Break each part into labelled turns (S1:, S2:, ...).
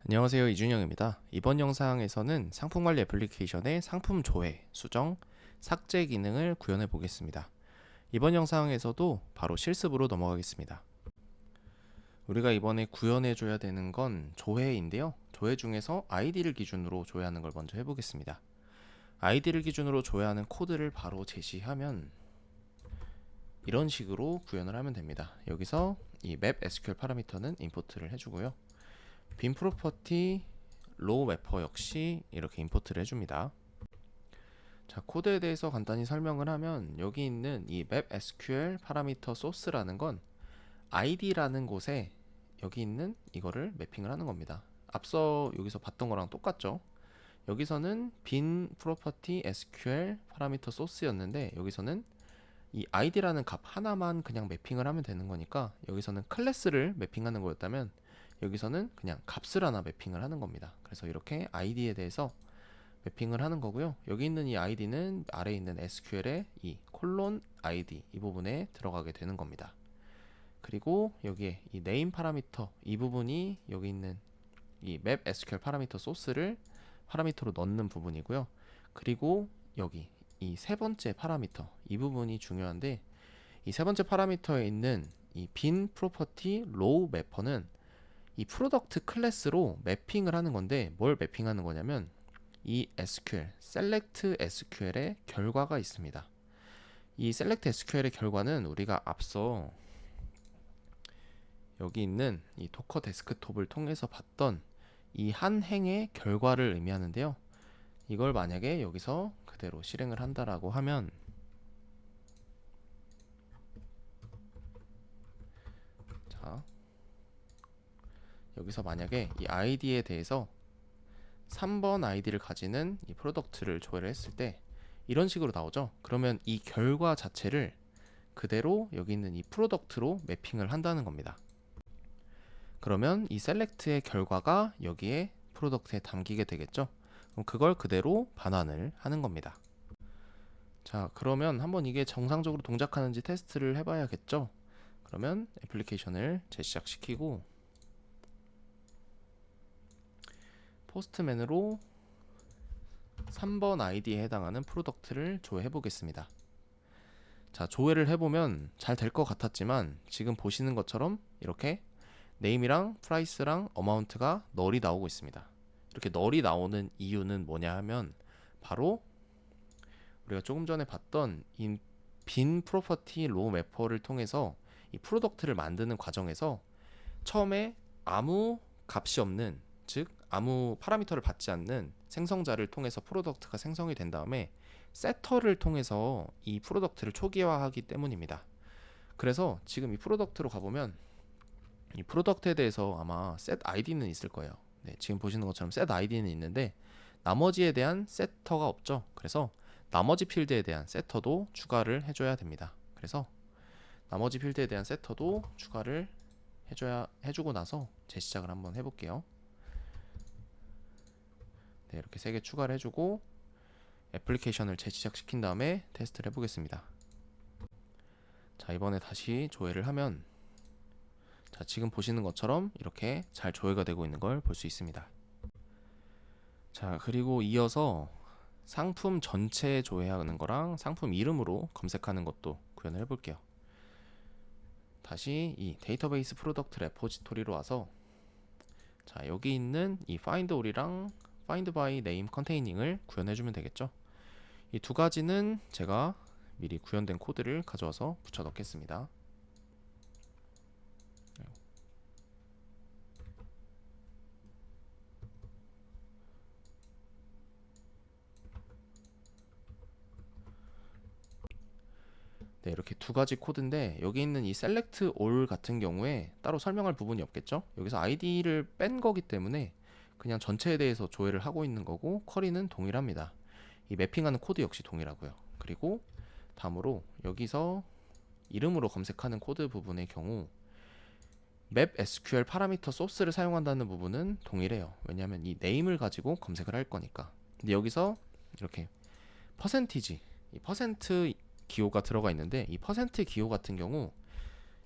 S1: 안녕하세요, 이준영입니다. 이번 영상에서는 상품관리 애플리케이션의 상품 조회, 수정, 삭제 기능을 구현해 보겠습니다. 이번 영상에서도 바로 실습으로 넘어가겠습니다. 우리가 이번에 구현해 줘야 되는 건 조회인데요. 조회 중에서 아이디를 기준으로 조회하는 걸 먼저 해보겠습니다. 아이디를 기준으로 조회하는 코드를 바로 제시하면 이런 식으로 구현을 하면 됩니다. 여기서 이 맵 SQL 파라미터는 임포트를 해주고요. 빈 프로퍼티 로우 래퍼 역시 이렇게 임포트를 해줍니다. 자, 코드에 대해서 간단히 설명을 하면 여기 있는 이 맵 SQL 파라미터 소스라는 건 id라는 곳에 여기 있는 이거를 매핑을 하는 겁니다. 앞서 여기서 봤던 거랑 똑같죠? 여기서는 빈 프로퍼티 SQL 파라미터 소스였는데 여기서는 이 id라는 값 하나만 그냥 매핑을 하면 되는 거니까 여기서는 클래스를 매핑하는 거였다면 여기서는 그냥 값을 하나 매핑을 하는 겁니다. 그래서 이렇게 id에 대해서 매핑을 하는 거고요. 여기 있는 이 id는 아래에 있는 SQL의 이 콜론 id 이 부분에 들어가게 되는 겁니다. 그리고 여기에 이 네임 파라미터 이 부분이 여기 있는 이 맵 SQL 파라미터 소스를 파라미터로 넣는 부분이고요. 그리고 여기 이 세 번째 파라미터 이 부분이 중요한데 이 세 번째 파라미터에 있는 이 빈 프로퍼티 로우 매퍼는 이 프로덕트 클래스로 매핑을 하는 건데 뭘 매핑하는 거냐면 이 SQL, select SQL의 결과가 있습니다. 이 select SQL의 결과는 우리가 앞서 여기 있는 이 도커 데스크톱을 통해서 봤던 이 한 행의 결과를 의미하는데요. 이걸 만약에 여기서 그대로 실행을 한다라고 하면 자, 여기서 만약에 이 id에 대해서 3번 아이디를 가지는 이 프로덕트를 조회를 했을 때 이런 식으로 나오죠. 그러면 이 결과 자체를 그대로 여기 있는 이 프로덕트로 매핑을 한다는 겁니다. 그러면 이 셀렉트의 결과가 여기에 프로덕트에 담기게 되겠죠. 그럼 그걸 그대로 반환을 하는 겁니다. 자, 그러면 한번 이게 정상적으로 동작하는지 테스트를 해봐야겠죠. 그러면 애플리케이션을 재시작시키고 포스트맨으로 3번 아이디에 해당하는 프로덕트를 조회해 보겠습니다. 자, 조회를 해보면 잘 될 것 같았지만 지금 보시는 것처럼 이렇게 네임이랑 프라이스랑 어마운트가 널이 나오고 있습니다. 이렇게 널이 나오는 이유는 뭐냐 하면 바로 우리가 조금 전에 봤던 이 빈 프로퍼티 로우 매퍼를 통해서 이 프로덕트를 만드는 과정에서 처음에 아무 값이 없는, 즉 아무 파라미터를 받지 않는 생성자를 통해서 프로덕트가 생성이 된 다음에 세터를 통해서 이 프로덕트를 초기화하기 때문입니다. 그래서 지금 이 프로덕트로 가보면 이 프로덕트에 대해서 아마 set id는 있을 거예요. 네, 지금 보시는 것처럼 set id는 있는데 나머지에 대한 세터가 없죠. 그래서 나머지 필드에 대한 세터도 추가를 해줘야 됩니다. 그래서 나머지 필드에 대한 세터도 추가를 해주고 나서 재시작을 한번 해볼게요. 네, 이렇게 3개 추가를 해주고 애플리케이션을 재시작시킨 다음에 테스트를 해보겠습니다. 자, 이번에 다시 조회를 하면 자, 지금 보시는 것처럼 이렇게 잘 조회가 되고 있는 걸 볼 수 있습니다. 자, 그리고 이어서 상품 전체 조회하는 거랑 상품 이름으로 검색하는 것도 구현을 해볼게요. 다시 이 데이터베이스 프로덕트 레포지토리로 와서 자, 여기 있는 이 find all이랑 find by name containings을 구현해주면 되겠죠. 이 두 가지는 제가 미리 구현된 코드를 가져와서 붙여 넣겠습니다. 네, 이렇게 두 가지 코드인데 여기 있는 이 select all 같은 경우에 따로 설명할 부분이 없겠죠. 여기서 id를 뺀 거기 때문에 그냥 전체에 대해서 조회를 하고 있는 거고 쿼리는 동일합니다. 이 매핑하는 코드 역시 동일하고요. 그리고 다음으로 여기서 이름으로 검색하는 코드 부분의 경우 맵 SQL 파라미터 소스를 사용한다는 부분은 동일해요. 왜냐하면 이 네임을 가지고 검색을 할 거니까. 근데 여기서 이렇게 퍼센티지, 이 퍼센트 기호가 들어가 있는데 이 퍼센트 기호 같은 경우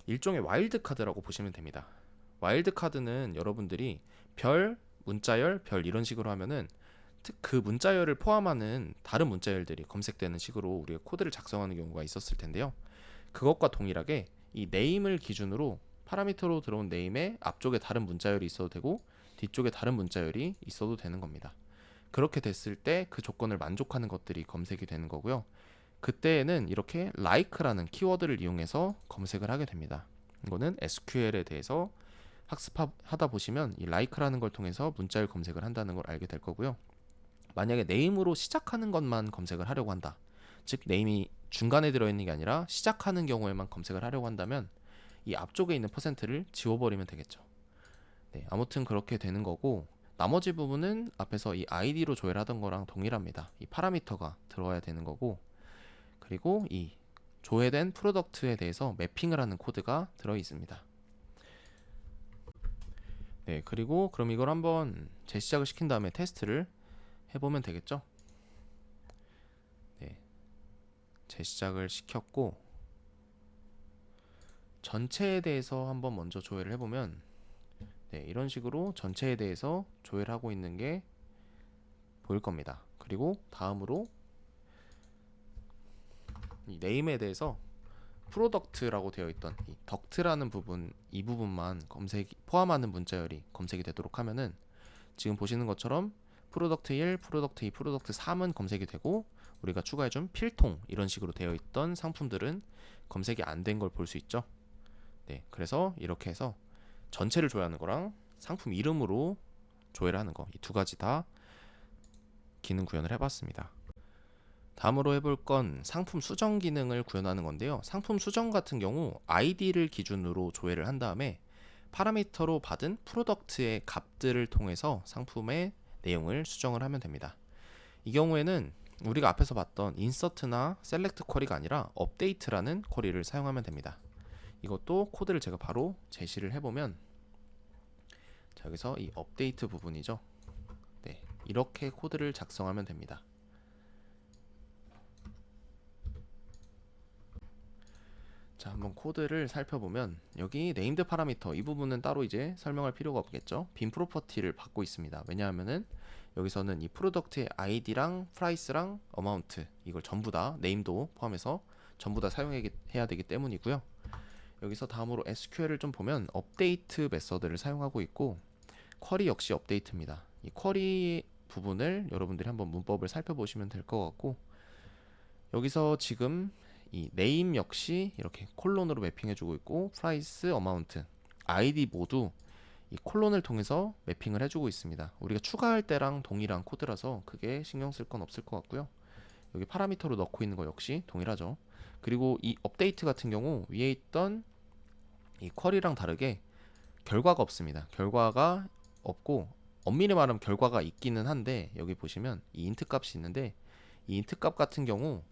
S1: 일종의 와일드 카드라고 보시면 됩니다. 와일드 카드는 여러분들이 별 문자열 별 이런 식으로 하면은 그 문자열을 포함하는 다른 문자열들이 검색되는 식으로 우리가 코드를 작성하는 경우가 있었을 텐데요. 그것과 동일하게 이 네임을 기준으로 파라미터로 들어온 네임에 앞쪽에 다른 문자열이 있어도 되고 뒤쪽에 다른 문자열이 있어도 되는 겁니다. 그렇게 됐을 때 그 조건을 만족하는 것들이 검색이 되는 거고요. 그때에는 이렇게 like라는 키워드를 이용해서 검색을 하게 됩니다. 이거는 SQL에 대해서 학습하다 보시면 이 like라는 걸 통해서 문자열 검색을 한다는 걸 알게 될 거고요. 만약에 네임으로 시작하는 것만 검색을 하려고 한다. 즉 네임이 중간에 들어있는 게 아니라 시작하는 경우에만 검색을 하려고 한다면 이 앞쪽에 있는 퍼센트를 지워버리면 되겠죠. 네, 아무튼 그렇게 되는 거고, 나머지 부분은 앞에서 이 id로 조회하던 거랑 동일합니다. 이 파라미터가 들어와야 되는 거고, 그리고 이 조회된 프로덕트에 대해서 매핑을 하는 코드가 들어 있습니다. 네, 그리고 그럼 이걸 한번 재시작을 시킨 다음에 테스트를 해보면 되겠죠. 네, 재시작을 시켰고 전체에 대해서 한번 먼저 조회를 해보면, 네, 이런 식으로 전체에 대해서 조회를 하고 있는 게 보일 겁니다. 그리고 다음으로 이 네임에 대해서 프로덕트라고 되어 있던 이 덕트라는 부분, 이 부분만 검색 포함하는 문자열이 검색이 되도록 하면은 지금 보시는 것처럼 프로덕트 1, 프로덕트 2, 프로덕트 3은 검색이 되고, 우리가 추가해준 필통 이런 식으로 되어 있던 상품들은 검색이 안 된 걸 볼 수 있죠. 네, 그래서 이렇게 해서 전체를 조회하는 거랑 상품 이름으로 조회를 하는 거, 이 두 가지 다 기능 구현을 해봤습니다. 다음으로 해볼 건 상품 수정 기능을 구현하는 건데요. 상품 수정 같은 경우 ID를 기준으로 조회를 한 다음에 파라미터로 받은 프로덕트의 값들을 통해서 상품의 내용을 수정을 하면 됩니다. 이 경우에는 우리가 앞에서 봤던 인서트나 셀렉트 쿼리가 아니라 업데이트라는 쿼리를 사용하면 됩니다. 이것도 코드를 제가 바로 제시를 해보면, 자, 여기서 이 업데이트 부분이죠. 네, 이렇게 코드를 작성하면 됩니다. 자, 한번 코드를 살펴보면 여기 네임드 파라미터 이 부분은 따로 이제 설명할 필요가 없겠죠. 빈 프로퍼티를 받고 있습니다. 왜냐하면은 여기서는 이 프로덕트의 ID랑 프라이스랑 어마운트 이걸 전부 다 네임도 포함해서 전부 다 사용해야 되기 때문이고요. 여기서 다음으로 SQL을 좀 보면 업데이트 메서드를 사용하고 있고, 쿼리 역시 업데이트입니다. 이 쿼리 부분을 여러분들이 한번 문법을 살펴보시면 될 것 같고, 여기서 지금 이 네임 역시 이렇게 콜론으로 매핑해주고 있고, 프라이스, 어마운트, 아이디 모두 이 콜론을 통해서 매핑을 해주고 있습니다. 우리가 추가할 때랑 동일한 코드라서 크게 신경 쓸 건 없을 것 같고요. 여기 파라미터로 넣고 있는 거 역시 동일하죠. 그리고 이 업데이트 같은 경우 위에 있던 이 쿼리랑 다르게 결과가 없습니다. 결과가 없고, 엄밀히 말하면 결과가 있기는 한데, 여기 보시면 이 인트 값이 있는데, 이 인트 값 같은 경우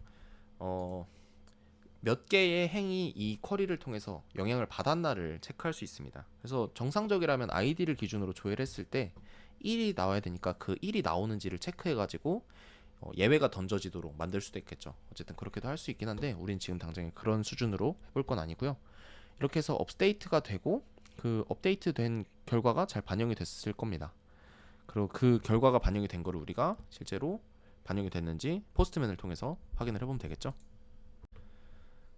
S1: 몇 개의 행이 이 쿼리를 통해서 영향을 받았나를 체크할 수 있습니다. 그래서 정상적이라면 ID를 기준으로 조회를 했을 때 1이 나와야 되니까 그 1이 나오는지를 체크해가지고 예외가 던져지도록 만들 수도 있겠죠. 어쨌든 그렇게도 할 수 있긴 한데 우린 지금 당장에 그런 수준으로 해볼 건 아니고요. 이렇게 해서 업데이트가 되고 그 업데이트 된 결과가 잘 반영이 됐을 겁니다. 그리고 그 결과가 반영이 된 거를 우리가 실제로 반영이 됐는지 포스트맨을 통해서 확인을 해보면 되겠죠.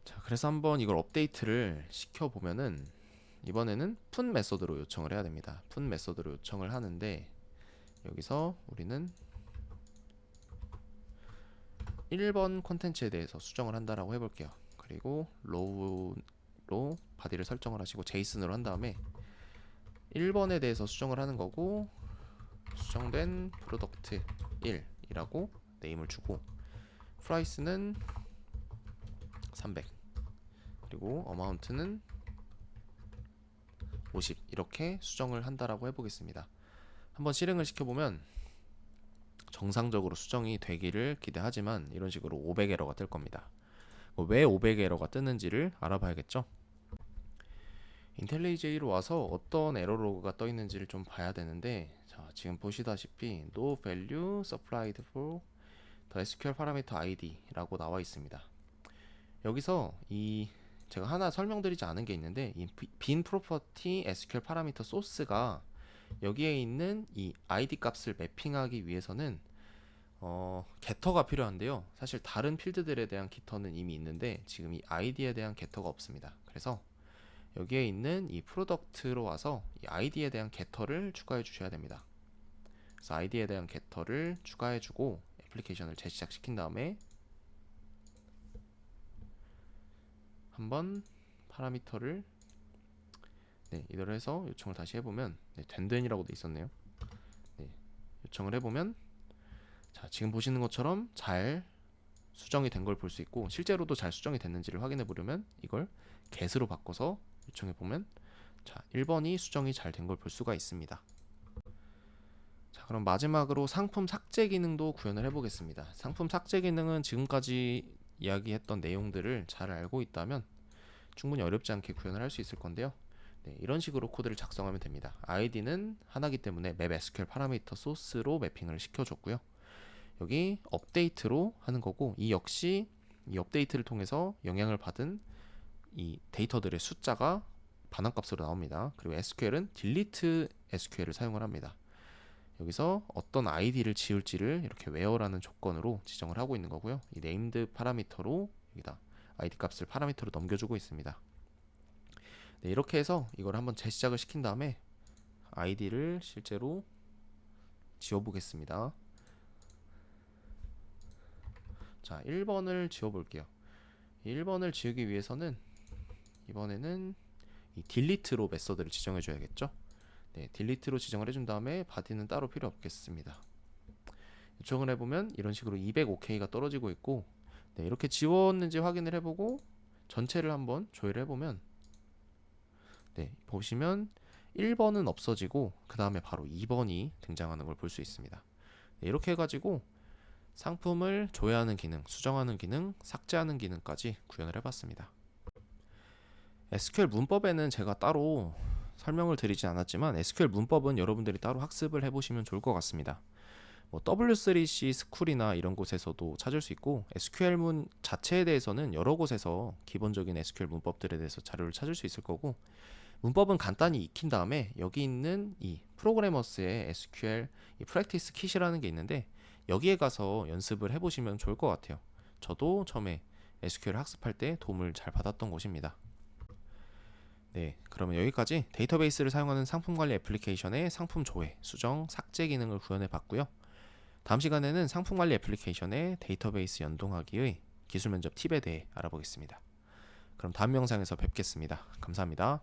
S1: 자, 그래서 한번 이걸 업데이트를 시켜보면은 이번에는 푼 메서드로 요청을 해야 됩니다. 푼 메서드로 요청을 하는데, 여기서 우리는 1번 콘텐츠에 대해서 수정을 한다라고 해볼게요. 그리고 로우로 바디를 설정을 하시고 제이슨으로 한 다음에 1번에 대해서 수정을 하는 거고, 수정된 프로덕트 1이라고 네임을 주고, 프라이스는 300, 그리고 어마운트는 50 이렇게 수정을 한다라고 해보겠습니다. 한번 실행을 시켜보면 정상적으로 수정이 되기를 기대하지만 이런 식으로 500 에러가 뜰 겁니다. 왜 500 에러가 뜨는지를 알아봐야겠죠. 인텔리제이로 와서 어떤 에러로가 떠 있는지를 좀 봐야 되는데, 자, 지금 보시다시피 no value supplied for the SQL parameter ID라고 나와 있습니다. 여기서 이 제가 하나 설명드리지 않은 게 있는데, 이 빈 프로퍼티 SQL 파라미터 소스가 여기에 있는 이 id 값을 매핑하기 위해서는 gett가 필요한데요. 사실 다른 필드들에 대한 getter는 이미 있는데 지금 이 id에 대한 getter가 없습니다. 그래서 여기에 있는 이 프로덕트로 와서 이 id에 대한 getter를 추가해 주셔야 됩니다. 그래서 id에 대한 getter를 추가해 주고 애플리케이션을 재시작시킨 다음에 한번 파라미터를 이대로 해서 요청을 다시 해보면 된된이라고 돼 있었네요. 요청을 해보면 자, 지금 보시는 것처럼 잘 수정이 된 걸 볼 수 있고 실제로도 잘 수정이 됐는지를 확인해 보려면 이걸 get으로 바꿔서 요청해 보면 자, 1번이 수정이 잘 된 걸 볼 수가 있습니다. 자, 그럼 마지막으로 상품 삭제 기능도 구현을 해 보겠습니다. 상품 삭제 기능은 지금까지 이야기했던 내용들을 잘 알고 있다면 충분히 어렵지 않게 구현을 할 수 있을 건데요. 이런 식으로 코드를 작성하면 됩니다. id는 하나이기 때문에 map SQL 파라미터 소스로 매핑을 시켜줬고요. 여기 업데이트로 하는 거고 이 역시 이 업데이트를 통해서 영향을 받은 이 데이터들의 숫자가 반환값으로 나옵니다. 그리고 SQL은 delete SQL을 사용을 합니다. 여기서 어떤 id를 지울지를 이렇게 where라는 조건으로 지정을 하고 있는 거고요. 이 named 파라미터로 여기다 id 값을 파라미터로 넘겨주고 있습니다. 이렇게 해서 이걸 한번 재시작을 시킨 다음에 id를 실제로 지워보겠습니다. 자, 1번을 지워볼게요. 1번을 지우기 위해서는 이번에는 이 delete로 메서드를 지정해 줘야겠죠. delete로 지정을 해준 다음에 body는 따로 필요 없겠습니다. 요청을 해보면 이런 식으로 205K가 떨어지고 있고 이렇게 지웠는지 확인을 해보고 전체를 한번 조회를 해보면 보시면 1번은 없어지고 그 다음에 바로 2번이 등장하는 걸 볼 수 있습니다. 이렇게 해가지고 상품을 조회하는 기능, 수정하는 기능, 삭제하는 기능까지 구현을 해봤습니다. SQL 문법에는 제가 따로 설명을 드리지 않았지만 SQL 문법은 여러분들이 따로 학습을 해보시면 좋을 것 같습니다. W3C 스쿨이나 이런 곳에서도 찾을 수 있고 SQL문 자체에 대해서는 여러 곳에서 기본적인 SQL 문법들에 대해서 자료를 찾을 수 있을 거고 문법은 간단히 익힌 다음에 여기 있는 이 프로그래머스의 SQL 이 프랙티스 킷이라는 게 있는데 여기에 가서 연습을 해보시면 좋을 것 같아요. 저도 처음에 SQL 학습할 때 도움을 잘 받았던 곳입니다. 그러면 여기까지 데이터베이스를 사용하는 상품 관리 애플리케이션의 상품 조회, 수정, 삭제 기능을 구현해 봤고요. 다음 시간에는 상품 관리 애플리케이션의 데이터베이스 연동하기의 기술 면접 팁에 대해 알아보겠습니다. 그럼 다음 영상에서 뵙겠습니다. 감사합니다.